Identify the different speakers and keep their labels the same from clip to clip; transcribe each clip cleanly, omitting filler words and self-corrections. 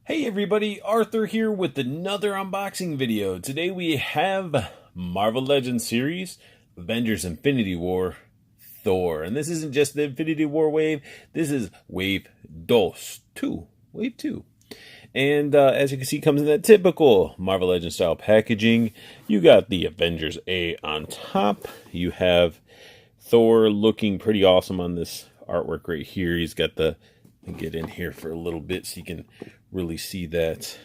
Speaker 1: Hey everybody, Arthur here with another unboxing video. Today we have Marvel Legends series, Avengers Infinity War, Thor. And this isn't just the Infinity War wave, this is Wave 2, Wave 2. And as you can see, comes in that typical Marvel Legends style packaging. You got the Avengers A on top. You have Thor looking pretty awesome on this artwork right here. He's got the, get in here for a little bit so you can really see that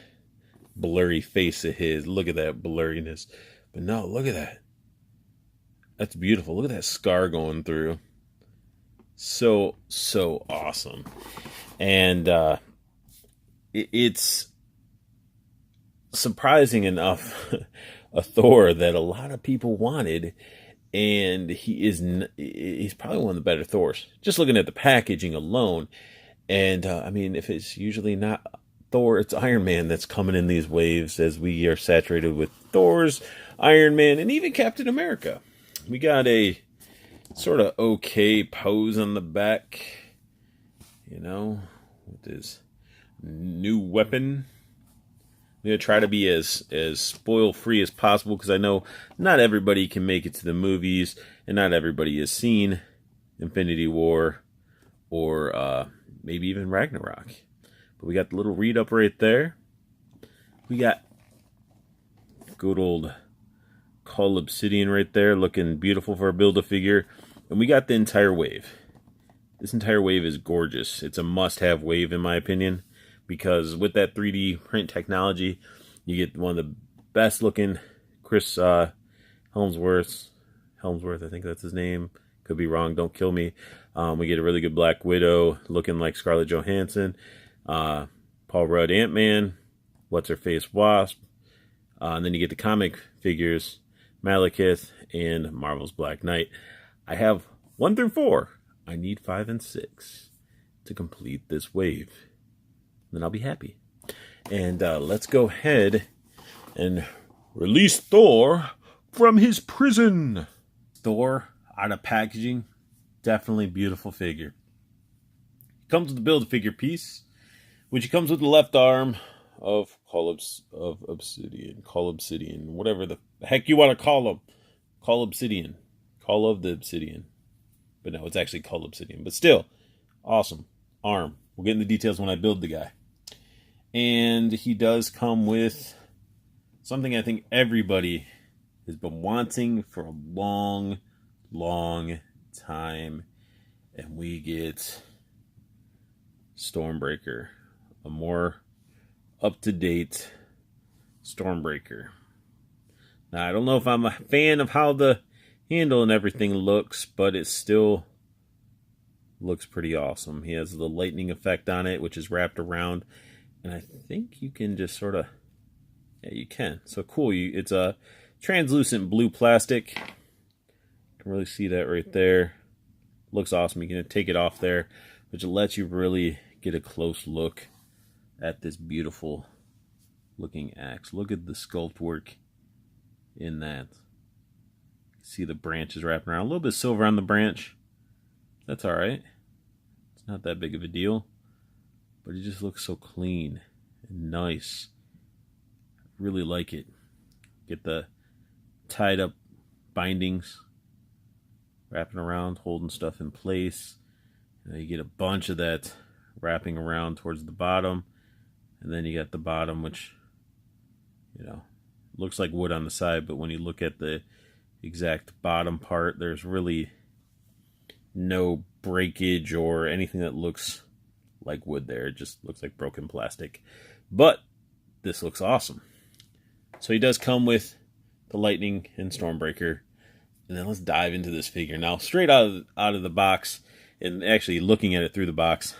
Speaker 1: blurry face of his. Look at that blurriness. But no, look at that. That's beautiful. Look at that scar going through. So awesome. And it's surprising enough a Thor that a lot of people wanted, and he's probably one of the better Thors. Just looking at the packaging alone. And I mean, if it's usually not Thor, it's Iron Man that's coming in these waves, as we are saturated with Thor's, Iron Man, and even Captain America. We got a sort of okay pose on the back, you know, with his new weapon. I'm going to try to be as spoil-free as possible, because I know not everybody can make it to the movies, and not everybody has seen Infinity War or maybe even Ragnarok. But we got the little read up right there. We got good old Cull Obsidian right there, looking beautiful for a Build-A-Figure. And we got the entire wave. This entire wave is gorgeous. It's a must-have wave in my opinion, because with that 3D print technology, you get one of the best looking Chris Helmsworth, I think that's his name. Could be wrong, don't kill me. We get a really good Black Widow looking like Scarlett Johansson. Paul Rudd Ant-Man, What's-Her-Face Wasp. And then you get the comic figures, Malekith, and Marvel's Black Knight. I have 1 through 4. I need 5 and 6 to complete this wave. Then I'll be happy. And let's go ahead and release Thor from his prison. Thor out of packaging, definitely beautiful figure. Comes with the Build-A-Figure piece, which comes with the left arm of Cull Obsidian, whatever the heck you want to call him. Cull Obsidian. Call of the Obsidian. But no, it's actually Cull Obsidian. But still, awesome arm. We'll get into the details when I build the guy. And he does come with something I think everybody has been wanting for a long time. And we get Stormbreaker, a more up-to-date Stormbreaker. Now, I don't know if I'm a fan of how the handle and everything looks, but it still looks pretty awesome. He has the lightning effect on it, which is wrapped around, and I think you can just sort of, yeah, you can. So cool. It's a translucent blue plastic. You can really see that right there. Looks awesome. You can take it off there, which lets you really get a close look at this beautiful looking axe. Look at the sculpt work in that. See the branches wrapping around. A little bit of silver on the branch. That's alright. It's not that big of a deal. But it just looks so clean and nice. Really like it. Get the tied up bindings wrapping around, holding stuff in place. You get a bunch of that wrapping around towards the bottom. And then you got the bottom, which, you know, looks like wood on the side, but when you look at the exact bottom part, there's really no breakage or anything that looks like wood there. It just looks like broken plastic. But this looks awesome. So he does come with the Lightning and Stormbreaker. And then let's dive into this figure. Now, straight out of the box, and actually looking at it through the box,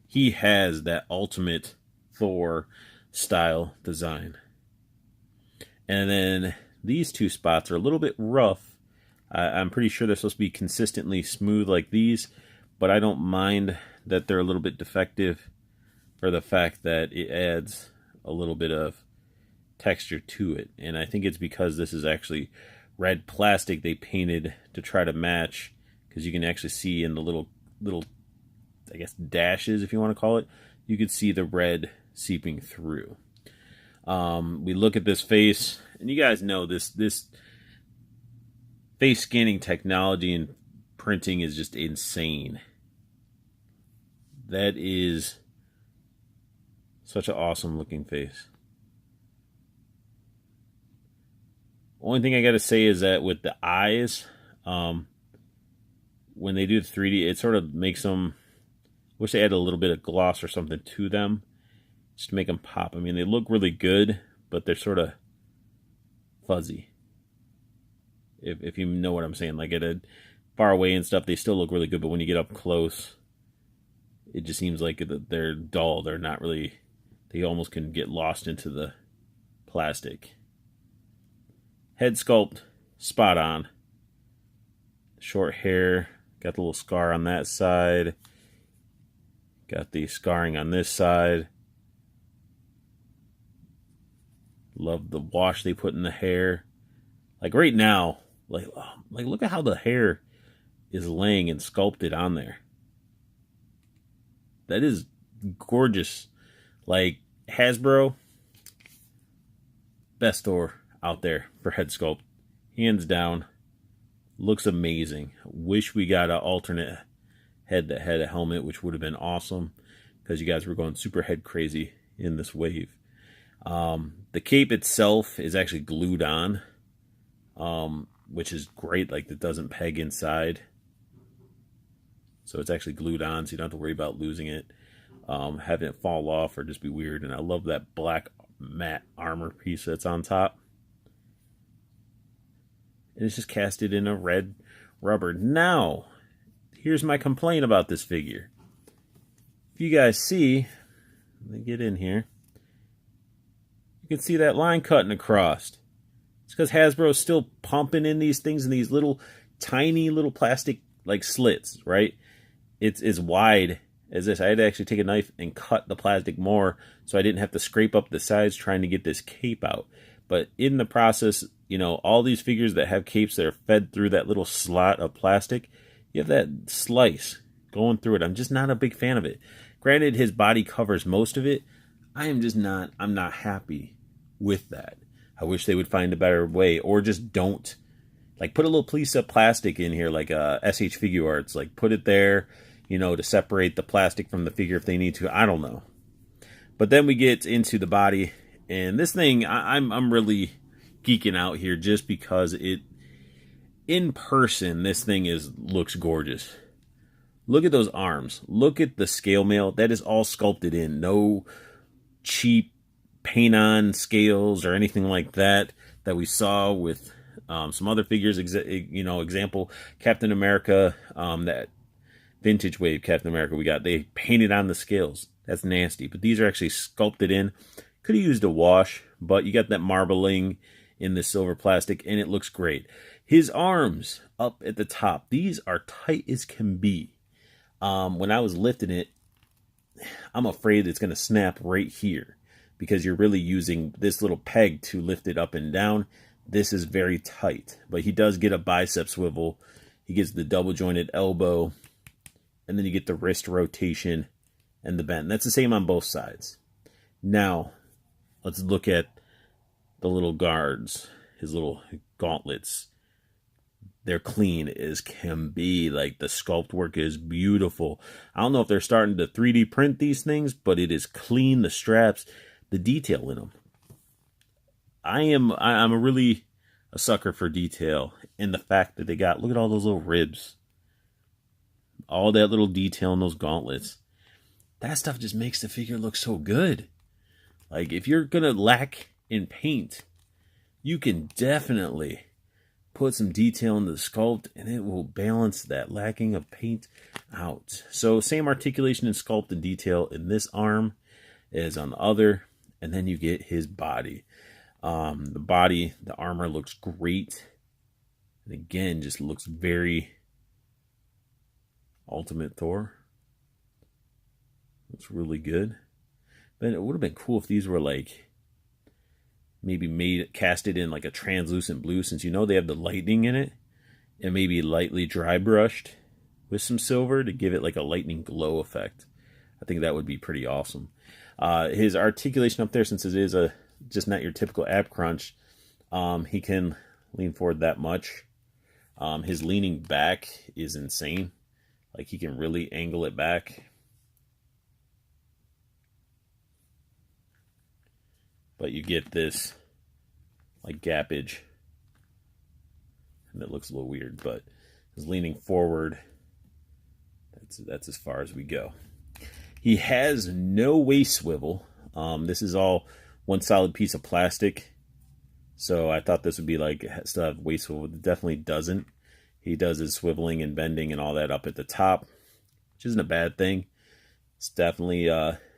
Speaker 1: he has that ultimate Thor style design. And then these two spots are a little bit rough. I'm pretty sure they're supposed to be consistently smooth like these, but I don't mind that they're a little bit defective for the fact that it adds a little bit of texture to it. And I think it's because this is actually red plastic they painted to try to match, because you can actually see in the little I guess dashes, if you want to call it, you could see the red seeping through. We look at this face, and you guys know this face scanning technology and printing is just insane. That is such an awesome looking face. Only thing I got to say is that with the eyes, when they do the 3D, it sort of makes them, wish they had a little bit of gloss or something to them, just to make them pop. I mean, they look really good, but they're sort of fuzzy. If you know what I'm saying. Like at a far away and stuff, they still look really good, but when you get up close, it just seems like they're dull. They're not really, they almost can get lost into the plastic. Head sculpt, spot on. Short hair, got the little scar on that side. Got the scarring on this side. Love the wash they put in the hair. Like right now, like look at how the hair is laying and sculpted on there. That is gorgeous. Like Hasbro, best Thor out there for head sculpt, hands down. Looks amazing. Wish we got an alternate head that had a helmet, which would have been awesome, because you guys were going super head crazy in this wave. The cape itself is actually glued on, which is great. Like, it doesn't peg inside, so it's actually glued on, so you don't have to worry about losing it, having it fall off or just be weird. And I love that black matte armor piece that's on top. And it's just casted in a red rubber. Now, here's my complaint about this figure. If you guys see, let me get in here. You can see that line cutting across. It's because Hasbro is still pumping in these things in these little, tiny little plastic like slits, right? It's as wide as this. I had to actually take a knife and cut the plastic more so I didn't have to scrape up the sides trying to get this cape out. But in the process, you know, all these figures that have capes that are fed through that little slot of plastic, you have that slice going through it. I'm just not a big fan of it. Granted, his body covers most of it. I'm not happy with that. I wish they would find a better way, or just don't. Like, put a little piece of plastic in here, like SH Figure Arts. Like, put it there, you know, to separate the plastic from the figure if they need to. I don't know. But then we get into the body. And this thing, I'm really geeking out here just because in person, this thing looks gorgeous. Look at those arms. Look at the scale mail. That is all sculpted in. No cheap paint-on scales or anything like that we saw with some other figures. Example, Captain America, that vintage wave Captain America we got. They painted on the scales. That's nasty. But these are actually sculpted in. Could have used a wash, but you got that marbling in the silver plastic, and it looks great. His arms up at the top, these are tight as can be. When I was lifting it, I'm afraid it's going to snap right here because you're really using this little peg to lift it up and down. This is very tight, but he does get a bicep swivel. He gets the double jointed elbow, and then you get the wrist rotation and the bend. That's the same on both sides. Now, let's look at the little guards, his little gauntlets. They're clean as can be. Like, the sculpt work is beautiful. I don't know if they're starting to 3D print these things, but it is clean. The straps, the detail in them. I'm really a sucker for detail, and the fact that they got, look at all those little ribs. All that little detail in those gauntlets. That stuff just makes the figure look so good. Like, if you're going to lack in paint, you can definitely put some detail in the sculpt, and it will balance that lacking of paint out. So, same articulation and sculpt and detail in this arm as on the other, and then you get his body. The armor looks great. And again, just looks very Ultimate Thor. Looks really good. But it would have been cool if these were like maybe casted in like a translucent blue, since you know they have the lightning in it, and maybe lightly dry brushed with some silver to give it like a lightning glow effect. I think that would be pretty awesome. His articulation up there, since it is just not your typical ab crunch, he can lean forward that much. His leaning back is insane. Like, he can really angle it back. But you get this, like, gappage. And it looks a little weird, but his leaning forward, that's as far as we go. He has no waist swivel. This is all one solid piece of plastic. So I thought this would be like, still have waist swivel. It definitely doesn't. He does his swiveling and bending and all that up at the top, which isn't a bad thing. It's definitely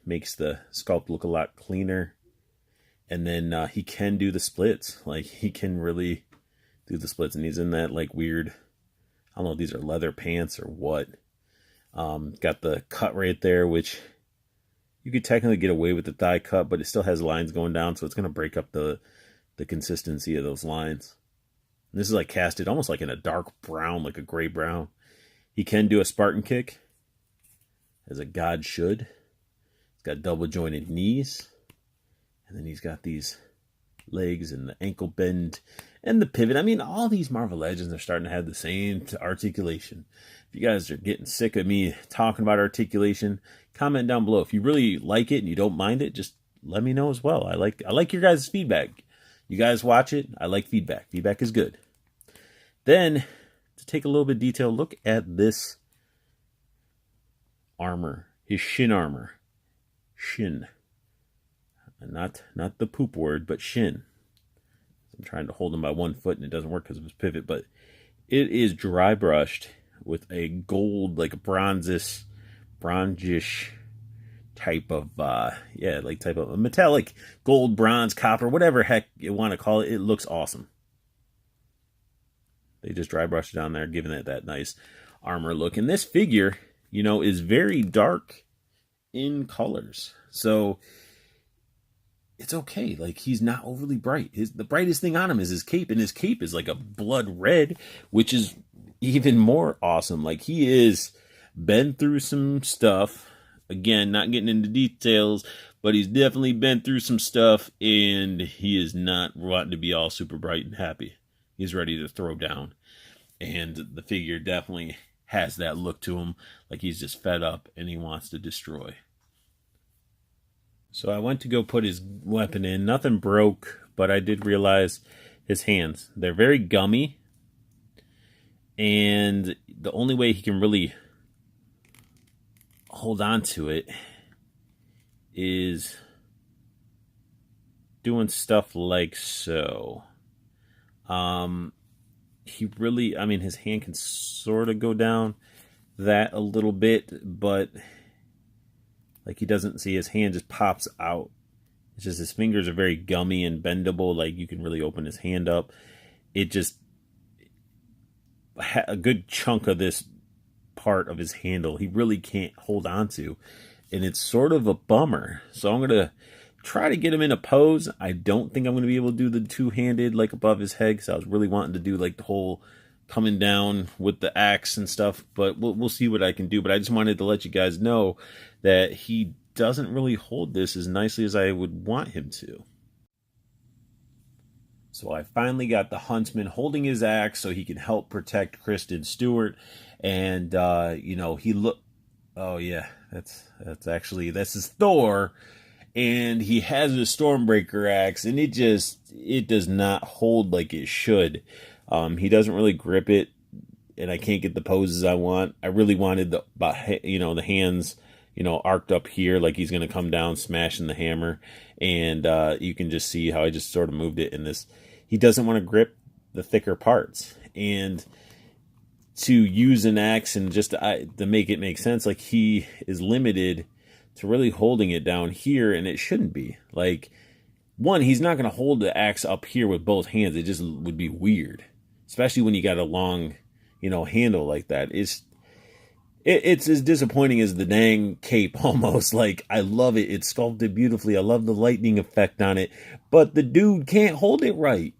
Speaker 1: makes the sculpt look a lot cleaner. And then he can do the splits. Like, he can really do the splits. And he's in that, like, weird, I don't know if these are leather pants or what. Got the cut right there, which you could technically get away with the thigh cut, but it still has lines going down, so it's going to break up the consistency of those lines. And this is like casted almost like in a dark brown, like a gray brown. He can do a Spartan kick, as a god should. He's got double jointed knees, and then he's got these legs and the ankle bend and the pivot. I mean, all these Marvel Legends are starting to have the same articulation. If you guys are getting sick of me talking about articulation, comment down below. If you really like it and you don't mind it, just let me know as well. I like your guys' feedback. You guys watch it. I like feedback. Feedback is good. Then, to take a little bit of detail, look at this armor. His shin armor. Shin. Not the poop word, but shin. I'm trying to hold him by one foot and it doesn't work because of his pivot, but it is dry brushed with a gold, like a bronzish type of type of a metallic gold, bronze, copper, whatever heck you want to call it. It looks awesome. They just dry brushed it on there, giving it that nice armor look. And this figure, you know, is very dark in colors, so it's okay. Like, he's not overly bright. The brightest thing on him is his cape, and his cape is like a blood red, which is even more awesome. Like, he is been through some stuff. Again, not getting into details, but he's definitely been through some stuff, and he is not wanting to be all super bright and happy. He's ready to throw down, and the figure definitely has that look to him, like he's just fed up and he wants to destroy. So I went to go put his weapon in. Nothing broke, but I did realize his hands. They're very gummy, and the only way he can really hold on to it is doing stuff like so. He really, I mean, his hand can sort of go down that a little bit, but like, he doesn't see his hand just pops out. It's just his fingers are very gummy and bendable. Like, you can really open his hand up. It just, a good chunk of this part of his handle, he really can't hold on to. And it's sort of a bummer. So I'm going to try to get him in a pose. I don't think I'm going to be able to do the two-handed, like, above his head, because I was really wanting to do, like, the whole coming down with the axe and stuff, but we'll see what I can do. But I just wanted to let you guys know that he doesn't really hold this as nicely as I would want him to. So I finally got the Huntsman holding his axe so he can help protect Kristen Stewart. And, you know, he oh yeah, that's his Thor. And he has a Stormbreaker axe, and it does not hold like it should. He doesn't really grip it, and I can't get the poses I want. I really wanted the hands, arced up here, like he's going to come down smashing the hammer. And you can just see how I just sort of moved it in this. He doesn't want to grip the thicker parts. And to use an axe and just to make it make sense, like, he is limited to really holding it down here, and it shouldn't be. Like, one, he's not going to hold the axe up here with both hands. It just would be weird, especially when you got a long, handle like that. It's as disappointing as the dang cape almost. Like, I love it. It's sculpted beautifully. I love the lightning effect on it, but the dude can't hold it right.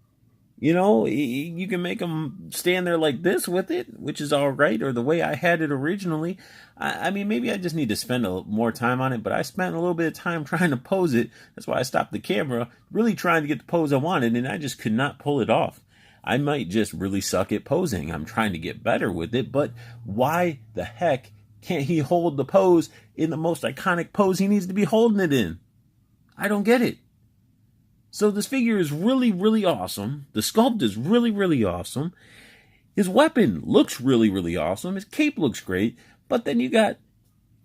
Speaker 1: You know, you can make them stand there like this with it, which is all right, or the way I had it originally. I mean, maybe I just need to spend more time on it, but I spent a little bit of time trying to pose it. That's why I stopped the camera, really trying to get the pose I wanted, and I just could not pull it off. I might just really suck at posing. I'm trying to get better with it, but why the heck can't he hold the pose in the most iconic pose he needs to be holding it in? I don't get it. So this figure is really, really awesome. The sculpt is really, really awesome. His weapon looks really, really awesome. His cape looks great. But then you got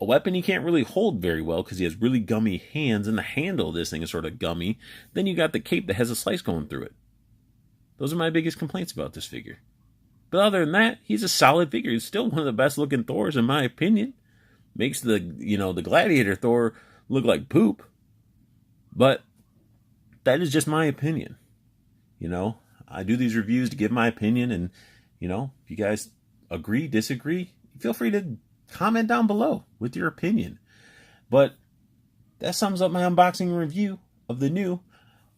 Speaker 1: a weapon he can't really hold very well because he has really gummy hands, and the handle of this thing is sort of gummy. Then you got the cape that has a slice going through it. Those are my biggest complaints about this figure. But other than that, he's a solid figure. He's still one of the best looking Thors in my opinion. Makes the Gladiator Thor look like poop. But that is just my opinion. I do these reviews to give my opinion, and if you guys agree, disagree, feel free to comment down below with your opinion. But that sums up my unboxing review of the new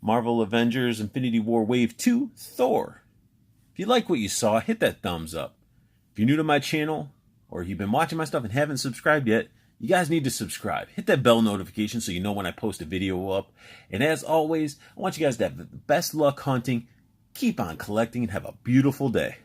Speaker 1: Marvel Avengers Infinity War Wave 2 Thor. If you like what you saw, hit that thumbs up. If you're new to my channel, or you've been watching my stuff and haven't subscribed yet, you guys need to subscribe. Hit that bell notification so you know when I post a video up. And as always, I want you guys to have the best luck hunting. Keep on collecting and have a beautiful day.